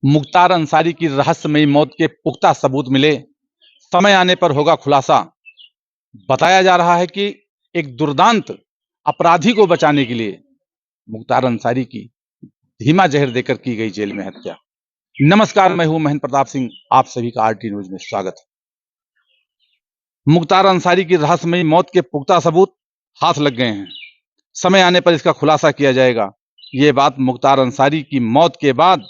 मुख्तार अंसारी की रहस्यमयी मौत के पुख्ता सबूत मिले, समय आने पर होगा खुलासा। बताया जा रहा है कि एक दुर्दांत अपराधी को बचाने के लिए मुख्तार अंसारी की धीमा जहर देकर की गई जेल में हत्या। नमस्कार, मैं हूं महेंद्र प्रताप सिंह, आप सभी का आरटी न्यूज में स्वागत है। मुख्तार अंसारी की रहस्यमयी मौत के पुख्ता सबूत हाथ लग गए हैं। समय आने पर इसका खुलासा किया जाएगा। ये बात मुख्तार अंसारी की मौत के बाद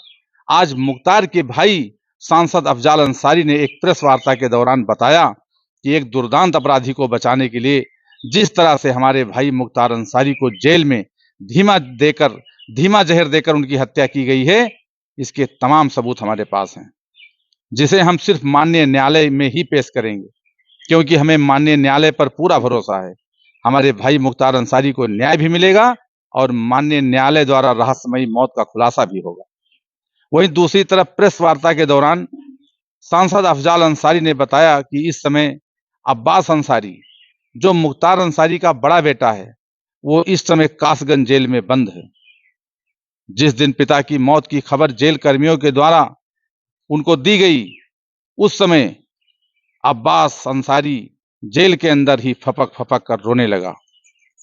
आज मुख्तार के भाई सांसद अफजाल अंसारी ने एक प्रेस वार्ता के दौरान बताया कि एक दुर्दांत अपराधी को बचाने के लिए जिस तरह से हमारे भाई मुख्तार अंसारी को जेल में धीमा जहर देकर उनकी हत्या की गई है, इसके तमाम सबूत हमारे पास हैं, जिसे हम सिर्फ माननीय न्यायालय में ही पेश करेंगे, क्योंकि हमें माननीय न्यायालय पर पूरा भरोसा है। हमारे भाई मुख्तार अंसारी को न्याय भी मिलेगा और माननीय न्यायालय द्वारा रहस्यमयी मौत का खुलासा भी होगा। वहीं दूसरी तरफ प्रेस वार्ता के दौरान सांसद अफजाल अंसारी ने बताया कि इस समय अब्बास अंसारी, जो मुख्तार अंसारी का बड़ा बेटा है, वो इस समय कासगंज जेल में बंद है। जिस दिन पिता की मौत की खबर जेल कर्मियों के द्वारा उनको दी गई, उस समय अब्बास अंसारी जेल के अंदर ही फपक फपक कर रोने लगा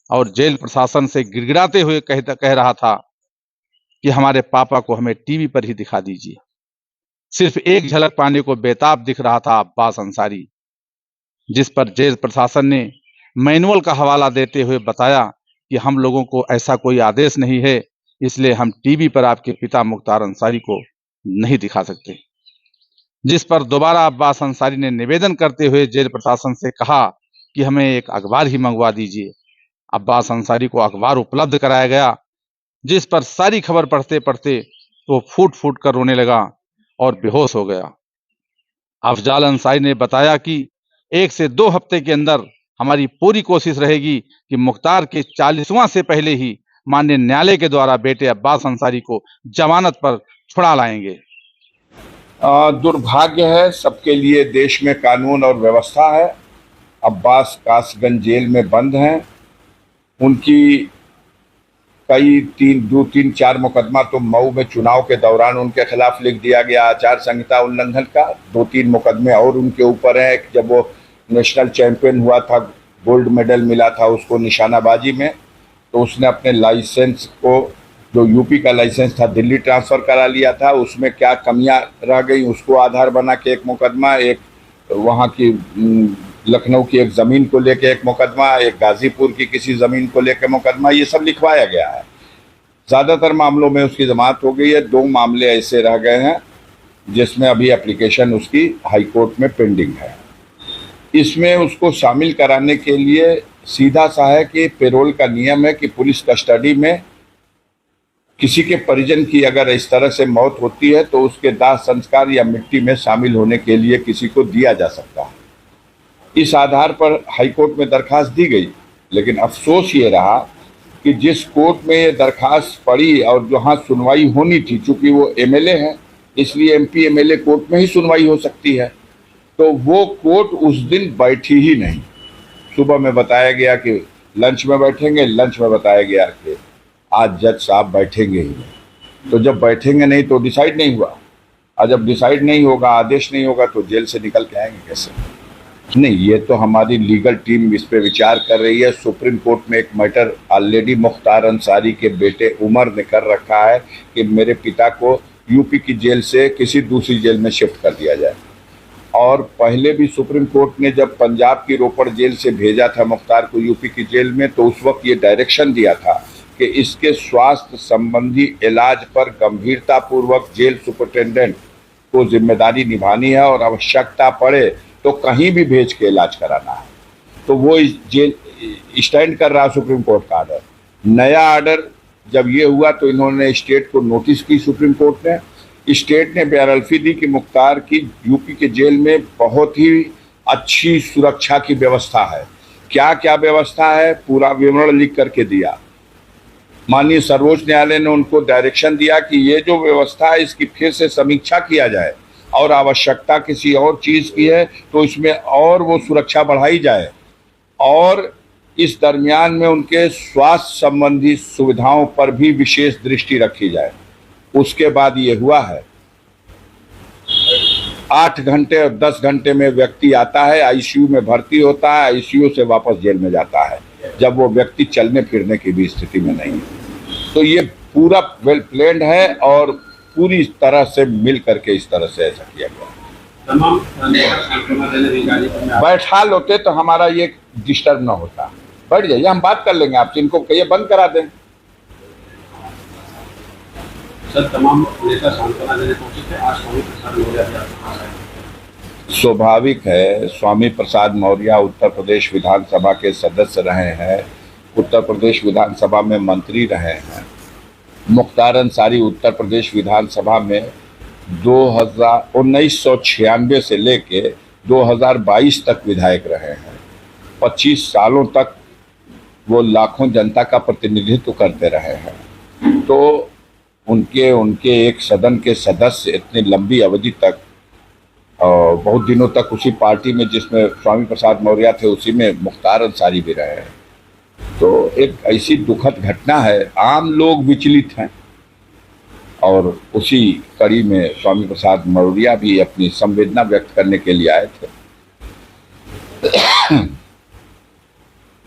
और जेल प्रशासन से गिड़गिड़ाते हुए कह रहा था कि हमारे पापा को हमें टीवी पर ही दिखा दीजिए। सिर्फ एक झलक पाने को बेताब दिख रहा था अब्बास अंसारी, जिस पर जेल प्रशासन ने मैनुअल का हवाला देते हुए बताया कि हम लोगों को ऐसा कोई आदेश नहीं है, इसलिए हम टीवी पर आपके पिता मुख्तार अंसारी को नहीं दिखा सकते। जिस पर दोबारा अब्बास अंसारी ने निवेदन करते हुए जेल प्रशासन से कहा कि हमें एक अखबार ही मंगवा दीजिए। अब्बास अंसारी को अखबार उपलब्ध कराया गया, जिस पर सारी खबर पढ़ते पढ़ते वो फूट फूट कर रोने लगा और बेहोश हो गया। अफजाल अंसारी ने बताया कि 1 से 2 हफ्ते के अंदर हमारी पूरी कोशिश रहेगी कि मुख्तार के 40वां से पहले ही माननीय न्यायालय के द्वारा बेटे अब्बास अंसारी को जमानत पर छुड़ा लाएंगे। दुर्भाग्य है सबके लिए, देश में कानून और व्यवस्था है। अब्बास कासगंज जेल में बंद हैं। उनकी कई 3-4 मुकदमा तो मऊ में चुनाव के दौरान उनके खिलाफ लिख दिया गया आचार संहिता उल्लंघन का। 2-3 मुकदमे और उनके ऊपर हैं। जब वो नेशनल चैंपियन हुआ था, गोल्ड मेडल मिला था उसको निशानाबाजी में, तो उसने अपने लाइसेंस को, जो यूपी का लाइसेंस था, दिल्ली ट्रांसफ़र करा लिया था। उसमें क्या कमियां रह गई उसको आधार बना के एक मुकदमा, एक वहाँ की लखनऊ की एक ज़मीन को लेके एक मुकदमा, एक गाज़ीपुर की किसी ज़मीन को लेकर मुकदमा, ये सब लिखवाया गया है। ज़्यादातर मामलों में उसकी जमानत हो गई है। 2 मामले ऐसे रह गए हैं जिसमें अभी एप्लीकेशन उसकी हाई कोर्ट में पेंडिंग है। इसमें उसको शामिल कराने के लिए सीधा सा है कि पेरोल का नियम है कि पुलिस कस्टडी में किसी के परिजन की अगर इस तरह से मौत होती है तो उसके दाह संस्कार या मिट्टी में शामिल होने के लिए किसी को दिया जा सकता है। इस आधार पर हाई कोर्ट में दरखास्त दी गई, लेकिन अफसोस ये रहा कि जिस कोर्ट में ये दरखास्त पड़ी और जहाँ सुनवाई होनी थी, चूँकि वो एमएलए हैं इसलिए एमपी एमएलए कोर्ट में ही सुनवाई हो सकती है, तो वो कोर्ट उस दिन बैठी ही नहीं। सुबह में बताया गया कि लंच में बैठेंगे, लंच में बताया गया कि आज जज साहब बैठेंगे ही नहीं। तो जब बैठेंगे नहीं तो डिसाइड नहीं हुआ, और जब डिसाइड नहीं होगा, आदेश नहीं होगा, तो जेल से निकल के आएंगे कैसे? नहीं, ये तो हमारी लीगल टीम इस पे विचार कर रही है। सुप्रीम कोर्ट में एक मैटर ऑलरेडी मुख्तार अंसारी के बेटे उमर ने कर रखा है कि मेरे पिता को यूपी की जेल से किसी दूसरी जेल में शिफ्ट कर दिया जाए। और पहले भी सुप्रीम कोर्ट ने जब पंजाब की रोपड़ जेल से भेजा था मुख्तार को यूपी की जेल में, तो उस वक्त ये डायरेक्शन दिया था कि इसके स्वास्थ्य संबंधी इलाज पर गंभीरतापूर्वक जेल सुपरिटेंडेंट को जिम्मेदारी निभानी है और आवश्यकता पड़े तो कहीं भी भेज के इलाज कराना है। तो वो इस जेल स्टैंड कर रहा सुप्रीम कोर्ट का आर्डर। नया आर्डर जब ये हुआ तो इन्होंने स्टेट को नोटिस की, सुप्रीम कोर्ट ने। स्टेट ने बेअरल्फी दी कि मुख्तार की यूपी के जेल में बहुत ही अच्छी सुरक्षा की व्यवस्था है। क्या क्या व्यवस्था है पूरा विवरण लिख करके दिया। माननीय सर्वोच्च न्यायालय ने उनको डायरेक्शन दिया कि ये जो व्यवस्था है इसकी फिर से समीक्षा किया जाए और आवश्यकता किसी और चीज़ की है तो इसमें और वो सुरक्षा बढ़ाई जाए, और इस दरमियान में उनके स्वास्थ्य संबंधी सुविधाओं पर भी विशेष दृष्टि रखी जाए। उसके बाद ये हुआ है। 8 घंटे और 10 घंटे में व्यक्ति आता है, आईसीयू में भर्ती होता है, आईसीयू से वापस जेल में जाता है, जब वो व्यक्ति चलने फिरने की भी स्थिति में नहीं है। तो ये पूरा वेल प्लान्ड है और पूरी तरह से मिल करके इस तरह से ऐसा किया गया। तमाम बैठा होते तो हमारा ये डिस्टर्ब ना होता। बैठ जाइए, हम बात कर लेंगे आपसे, इनको कहिए बंद करा दें। सर, तमाम नेता सांत्वना देने पहुंचे थे। आज स्वामी प्रसाद मौर्य भी आपके पास आए। स्वाभाविक है, स्वामी प्रसाद मौर्य उत्तर प्रदेश विधानसभा के सदस्य रहे हैं, उत्तर प्रदेश विधानसभा में मंत्री रहे हैं। मुख्तार अंसारी उत्तर प्रदेश विधानसभा में 1996 से लेके 2022 तक विधायक रहे हैं। 25 सालों तक वो लाखों जनता का प्रतिनिधित्व करते रहे हैं। तो उनके एक सदन के सदस्य इतनी लंबी अवधि तक, बहुत दिनों तक उसी पार्टी में जिसमें स्वामी प्रसाद मौर्य थे उसी में मुख्तार अंसारी भी रहे हैं। तो एक ऐसी दुखद घटना है, आम लोग विचलित हैं और उसी कड़ी में स्वामी प्रसाद मौर्य भी अपनी संवेदना व्यक्त करने के लिए आए थे।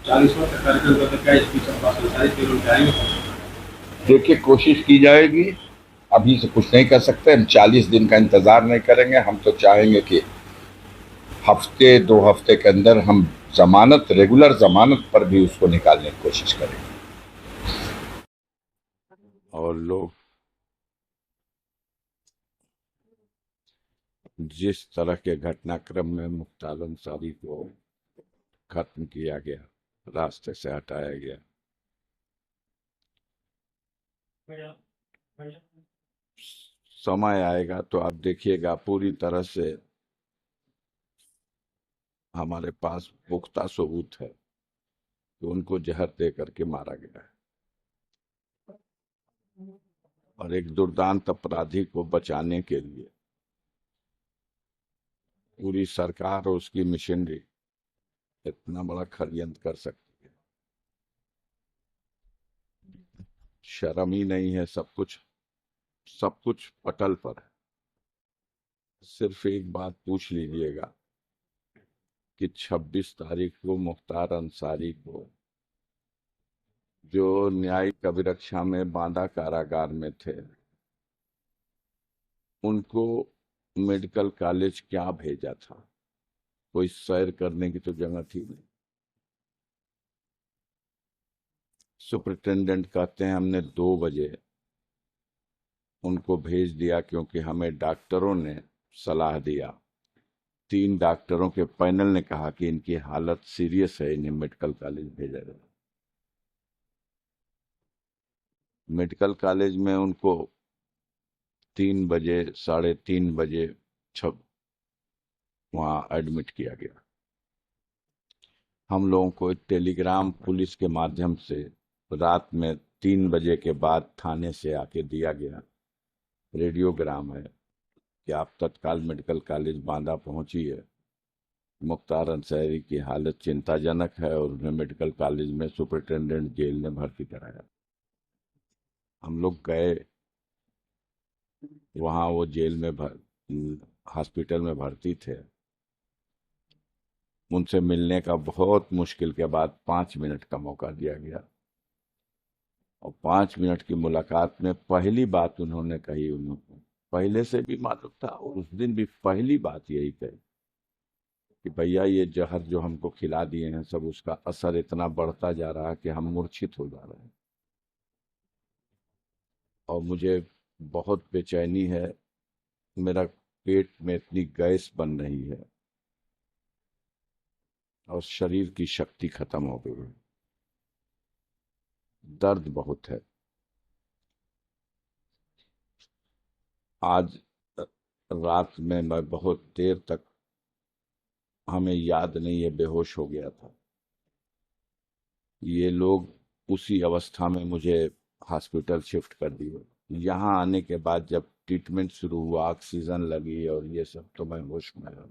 40वां कार्यक्रम का क्या स्पीच अब्बास अंसारी के लोग जाएंगे? देखिए, कोशिश की जाएगी, अभी से कुछ नहीं कर सकते। हम 40 दिन का इंतजार नहीं करेंगे। हम तो चाहेंगे कि हफ्ते 2 हफ्ते के अंदर हम जमानत, रेगुलर जमानत पर भी उसको निकालने की कोशिश करेंगे। और लोग जिस तरह के घटनाक्रम में मुख्तार अंसारी को खत्म किया गया, रास्ते से हटाया गया, समय आएगा तो आप देखिएगा पूरी तरह से हमारे पास पुख्ता सबूत है कि उनको जहर दे करके मारा गया है। और एक दुर्दांत अपराधी को बचाने के लिए पूरी सरकार और उसकी मशीनरी इतना बड़ा षड्यंत्र कर सकती है, शर्म ही नहीं है। सब कुछ पटल पर है। सिर्फ एक बात पूछ लीजिएगा कि 26 तारीख को मुख्तार अंसारी को, जो न्यायिक अभिरक्षा में बांदा कारागार में थे, उनको मेडिकल कॉलेज क्या भेजा था? कोई सैर करने की तो जगह थी नहीं। सुपरिटेंडेंट कहते हैं हमने 2 बजे उनको भेज दिया क्योंकि हमें डॉक्टरों ने सलाह दिया। 3 डॉक्टरों के पैनल ने कहा कि इनकी हालत सीरियस है, इन्हें मेडिकल कॉलेज भेजा जाए। मेडिकल कॉलेज में उनको 3 बजे, 3:30 बजे वहाँ एडमिट किया गया। हम लोगों को एक टेलीग्राम पुलिस के माध्यम से रात में 3 बजे के बाद थाने से आके दिया गया, रेडियोग्राम है कि आप तत्काल मेडिकल कॉलेज बांदा पहुंचिए, मुख्तार अंसारी की हालत चिंताजनक है और उन्हें मेडिकल कॉलेज में सुपरिटेंडेंट जेल ने भर्ती कराया। हम लोग गए वहाँ, वो जेल में हॉस्पिटल में भर्ती थे। उनसे मिलने का बहुत मुश्किल के बाद 5 मिनट का मौका दिया गया और 5 मिनट की मुलाकात में पहली बात उन्होंने कही, उन्होंने पहले से भी मालूम था और उस दिन भी पहली बात यही कही कि भैया ये जहर जो हमको खिला दिए हैं सब, उसका असर इतना बढ़ता जा रहा है कि हम मूर्छित हो जा रहे हैं और मुझे बहुत बेचैनी है, मेरा पेट में इतनी गैस बन रही है और शरीर की शक्ति खत्म हो गई है, दर्द बहुत है। आज रात में मैं बहुत देर तक, हमें याद नहीं है, बेहोश हो गया था। ये लोग उसी अवस्था में मुझे हॉस्पिटल शिफ्ट कर दिए। यहाँ आने के बाद जब ट्रीटमेंट शुरू हुआ, ऑक्सीजन लगी और ये सब, तो मैं होश में रहा।